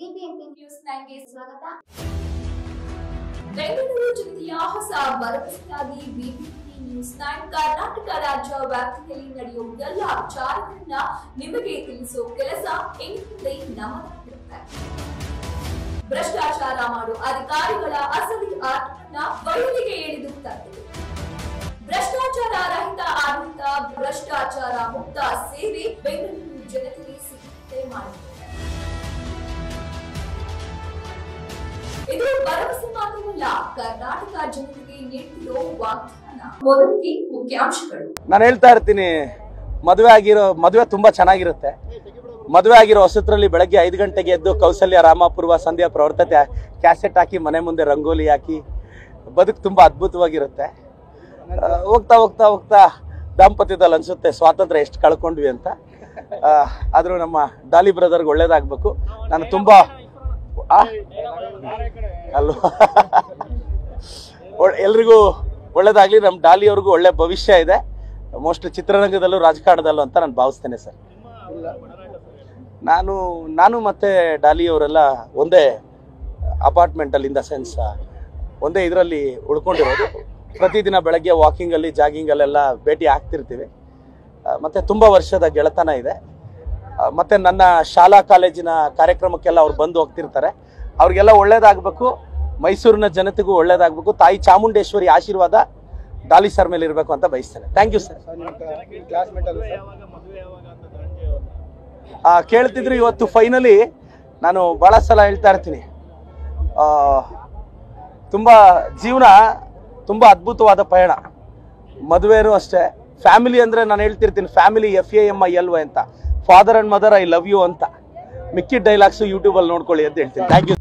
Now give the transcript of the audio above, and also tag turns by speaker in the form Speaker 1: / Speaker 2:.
Speaker 1: BBMP news 9 ಗೆ ಸ್ವಾಗತ. ಬೆಂಗಳೂರು ಜಿಲ್ಲೆಯ ಹೊಸ ಭರವಸೆಯಾಗಿ ಬಿಬಿಎಂಪಿ ನ್ಯೂಸ್ 9 ಕರ್ನಾಟಕ ರಾಜ್ಯ ವ್ಯಾಪ್ತಿಯಲ್ಲಿ ನಡೆಯುವ ಎಲ್ಲ ವಿಚಾರಗಳನ್ನ ನಿಮಗೆ ತಿಳಿಸೋ ಕೆಲಸ ಇಂದಿನಿಂದ ನಮ್ಮದಾಗಿರುತ್ತೆ. ಭ್ರಷ್ಟಾಚಾರ ಮಾಡುವ ಅಧಿಕಾರಿಗಳ ಅಸಲಿ ಆಟವನ್ನ ಬಯಲಿಗೆ ಎಳೆದು ತಂದಿದೆ. ಭ್ರಷ್ಟಾಚಾರ ರಹಿತ ಆಡಳಿತ, ಭ್ರಷ್ಟಾಚಾರ ಮುಕ್ತ ಸೇವೆ ಬೆಂಗಳೂರು ಜನತೆಗೆ ಸಿಗುತ್ತದೆ ಮಾಡಿದೆ. ಇದು ಭರವಸೆ ಮಾತ್ರವಲ್ಲ, ಕರ್ನಾಟಕ ಜನತೆಗೆ ನೀಡಿರೋ ವಾಗ್ದಾನ. ಮೊದಲಿಗೆ ಮುಖ್ಯಾಂಶಗಳು.
Speaker 2: ನಾನು ಹೇಳ್ತಾ ಇರ್ತೀನಿ, ಮದುವೆ ತುಂಬಾ ಚೆನ್ನಾಗಿರುತ್ತೆ. ಮದುವೆ ಆಗಿರೋ ಹೊಸತ್ರಲ್ಲಿ ಬೆಳಗ್ಗೆ 5 ಗಂಟೆಗೆ ಎದ್ದು ಕೌಸಲ್ಯ ರಾಮಪೂರ್ವ ಸಂಧ್ಯಾ ಪ್ರವರ್ತತೆ ಕ್ಯಾಸೆಟ್ ಹಾಕಿ ಮನೆ ಮುಂದೆ ರಂಗೋಲಿ ಹಾಕಿ ಬದುಕು ತುಂಬಾ ಅದ್ಭುತವಾಗಿರುತ್ತೆ. ಹೋಗ್ತಾ ಹೋಗ್ತಾ ಹೋಗ್ತಾ ದಾಂಪತ್ಯದಲ್ಲಿ ಅನ್ಸುತ್ತೆ ಸ್ವಾತಂತ್ರ್ಯ ಎಷ್ಟು ಕಳ್ಕೊಂಡ್ವಿ ಅಂತ. ಆದ್ರೂ ನಮ್ಮ ಡಾಲಿ ಬ್ರದರ್ಗೆ ಒಳ್ಳೇದಾಗ್ಬೇಕು. ನಾನು ತುಂಬಾ ಅಲ್ವಾ, ಎಲ್ರಿಗೂ ಒಳ್ಳೇದಾಗ್ಲಿ. ನಮ್ಮ ಡಾಲಿ ಅವ್ರಿಗೂ ಒಳ್ಳೆ ಭವಿಷ್ಯ ಇದೆ, ಮೋಸ್ಟ್ಲಿ ಚಿತ್ರರಂಗದಲ್ಲೂ ರಾಜಕಾರಣದಲ್ಲೂ ಅಂತ ನಾನು ಭಾವಿಸ್ತೇನೆ ಸರ್. ನಾನು ಮತ್ತೆ ಡಾಲಿ ಅವರೆಲ್ಲ ಒಂದೇ ಅಪಾರ್ಟ್ಮೆಂಟ್ ಅಲ್ಲಿ, ಇನ್ ದ ಸೆನ್ಸ್ ಒಂದೇ ಇದರಲ್ಲಿ ಉಳ್ಕೊಂಡಿರೋದು. ಪ್ರತಿದಿನ ಬೆಳಗ್ಗೆ ವಾಕಿಂಗ್ ಅಲ್ಲಿ, ಜಾಗಿಂಗ್ ಅಲ್ಲೆಲ್ಲ ಭೇಟಿ ಆಗ್ತಿರ್ತೀವಿ. ಮತ್ತೆ ತುಂಬಾ ವರ್ಷದ ಗೆಳತನ ಇದೆ. ಮತ್ತೆ ನನ್ನ ಶಾಲಾ ಕಾಲೇಜಿನ ಕಾರ್ಯಕ್ರಮಕ್ಕೆಲ್ಲ ಅವ್ರು ಬಂದು ಹೋಗ್ತಿರ್ತಾರೆ. ಅವ್ರಿಗೆಲ್ಲ ಒಳ್ಳೇದಾಗಬೇಕು, ಮೈಸೂರಿನ ಜನತೆಗೂ ಒಳ್ಳೇದಾಗಬೇಕು. ತಾಯಿ ಚಾಮುಂಡೇಶ್ವರಿ ಆಶೀರ್ವಾದ ಡಾಲಿ ಸರ್ ಮೇಲೆ ಇರಬೇಕು ಅಂತ ಬಯಸ್ತೇನೆ. Thank you sir. ಕೇಳ್ತಿದ್ರು ಇವತ್ತು ಫೈನಲಿ. ನಾನು ಬಹಳ ಸಲ ಹೇಳ್ತಾ ಇರ್ತೀನಿ, ತುಂಬಾ ಜೀವನ ತುಂಬಾ ಅದ್ಭುತವಾದ ಪಯಣ. ಮದುವೆನೂ ಅಷ್ಟೇ. ಫ್ಯಾಮಿಲಿ ಅಂದ್ರೆ ನಾನು ಹೇಳ್ತಿರ್ತೀನಿ, ಫ್ಯಾಮಿಲಿ FAMILY ಅಂತ, father and mother I love you ಅಂತ. ಮಿಕ್ಕಿದ ಡೈಲಾಗ್ಸು ಯೂಟ್ಯೂಬಲ್ಲಿ ನೋಡ್ಕೊಳ್ಳಿ ಅಂತ ಹೇಳ್ತೀನಿ. Thank you.